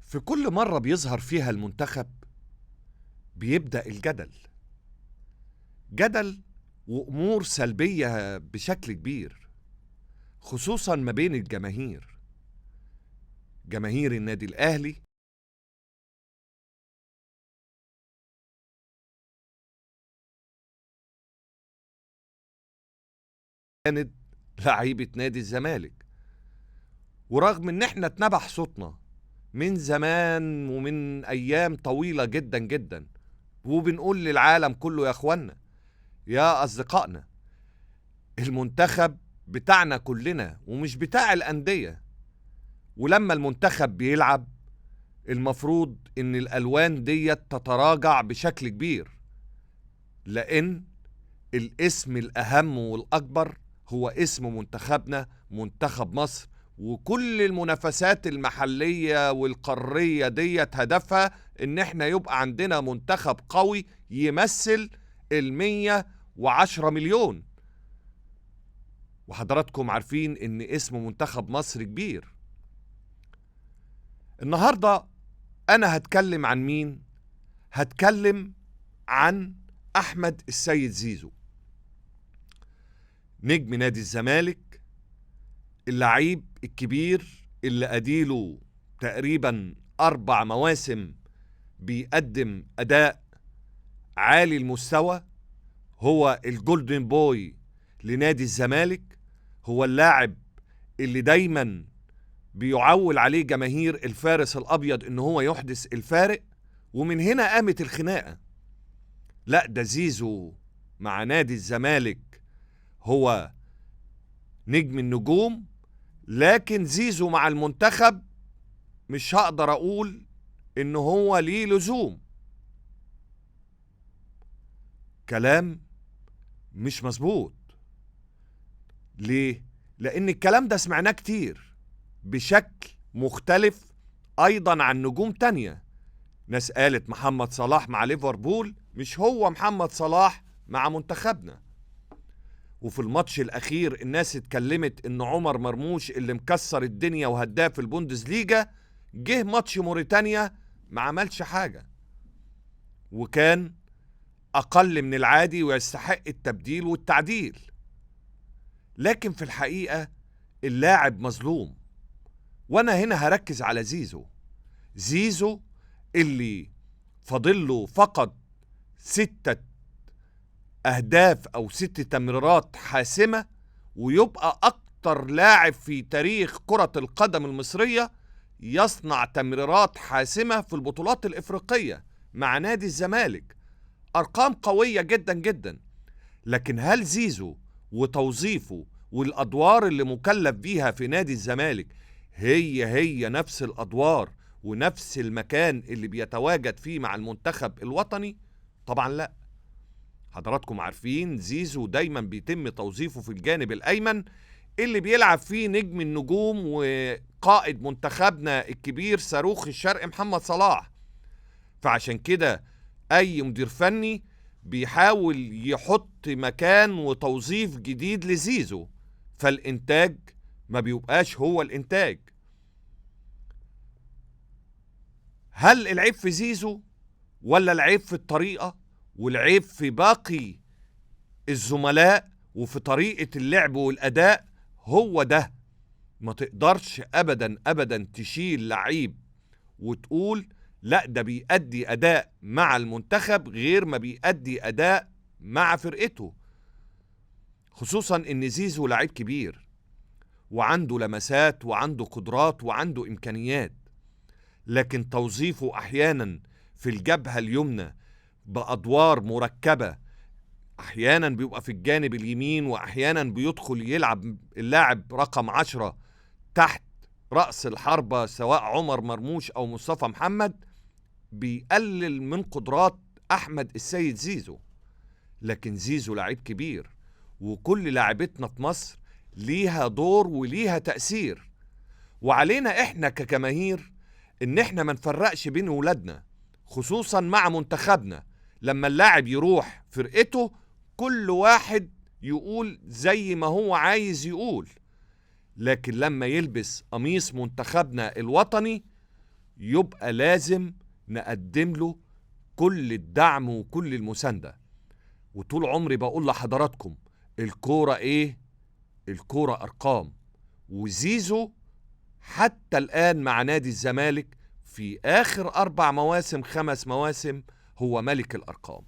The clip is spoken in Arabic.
في كل مرة بيظهر فيها المنتخب بيبدأ جدل وأمور سلبية بشكل كبير، خصوصا ما بين جماهير النادي الأهلي كانت لعيبة نادي الزمالك. ورغم ان احنا اتنبح صوتنا من زمان ومن ايام طويلة جدا جدا، وبنقول للعالم كله يا اخوانا يا اصدقائنا، المنتخب بتاعنا كلنا ومش بتاع الأندية. ولما المنتخب بيلعب المفروض ان الالوان ديت تتراجع بشكل كبير، لان الاسم الاهم والاكبر هو اسم منتخبنا، منتخب مصر. وكل المنافسات المحلية والقارية ديت هدفها ان احنا يبقى عندنا منتخب قوي يمثل 110 مليون. وحضراتكم عارفين ان اسم منتخب مصر كبير. النهاردة انا هتكلم عن مين؟ هتكلم عن احمد السيد زيزو، نجم نادي الزمالك، اللعيب الكبير اللي اديله تقريبا 4 مواسم بيقدم اداء عالي المستوى. هو الجولدن بوي لنادي الزمالك، هو اللاعب اللي دايما بيعول عليه جماهير الفارس الابيض ان هو يحدث الفارق. ومن هنا قامت الخناقة. لا، ده زيزو مع نادي الزمالك هو نجم النجوم، لكن زيزو مع المنتخب مش هقدر اقول ان هو ليه لزوم. كلام مش مظبوط. ليه؟ لان الكلام ده سمعناه كتير بشكل مختلف ايضا عن نجوم تانية. ناس قالت محمد صلاح مع ليفربول مش هو محمد صلاح مع منتخبنا. وفي الماتش الاخير الناس اتكلمت ان عمر مرموش اللي مكسر الدنيا وهداف البوندسليجا جه ماتش موريتانيا ما عملش حاجة، وكان اقل من العادي ويستحق التبديل والتعديل. لكن في الحقيقة اللاعب مظلوم. وانا هنا هركز على زيزو اللي فاضله فقط 6 أهداف أو 6 تمريرات حاسمة، ويبقى أكتر لاعب في تاريخ كرة القدم المصرية يصنع تمريرات حاسمة في البطولات الإفريقية مع نادي الزمالك. أرقام قوية جدا جدا. لكن هل زيزو وتوظيفه والأدوار اللي مكلف بيها في نادي الزمالك هي نفس الأدوار ونفس المكان اللي بيتواجد فيه مع المنتخب الوطني؟ طبعا لا. حضراتكم عارفين زيزو دايما بيتم توظيفه في الجانب الأيمن اللي بيلعب فيه نجم النجوم وقائد منتخبنا الكبير صاروخ الشرق محمد صلاح. فعشان كده أي مدير فني بيحاول يحط مكان وتوظيف جديد لزيزو، فالإنتاج ما بيبقاش هو الإنتاج. هل العيب في زيزو ولا العيب في الطريقة والعيب في باقي الزملاء وفي طريقة اللعب والأداء؟ هو ده. ما تقدرش أبدا أبدا تشيل لعيب وتقول لا ده بيأدي أداء مع المنتخب غير ما بيأدي أداء مع فرقته. خصوصا ان زيزو لعيب كبير وعنده لمسات وعنده قدرات وعنده إمكانيات، لكن توظيفه أحيانا في الجبهة اليمنى بأدوار مركبة، أحيانا بيبقى في الجانب اليمين وأحيانا بيدخل يلعب اللاعب رقم 10 تحت رأس الحربة سواء عمر مرموش أو مصطفى محمد، بيقلل من قدرات أحمد السيد زيزو. لكن زيزو لعيب كبير، وكل لاعبتنا في مصر ليها دور وليها تأثير، وعلينا إحنا كجماهير إن إحنا ما نفرقش بين ولادنا، خصوصا مع منتخبنا. لما اللاعب يروح فرقته كل واحد يقول زي ما هو عايز يقول، لكن لما يلبس قميص منتخبنا الوطني يبقى لازم نقدم له كل الدعم وكل المساندة. وطول عمري بقول لحضراتكم الكورة ايه؟ الكورة ارقام، وزيزو حتى الآن مع نادي الزمالك في آخر 4 مواسم 5 مواسم هو ملك الأرقام.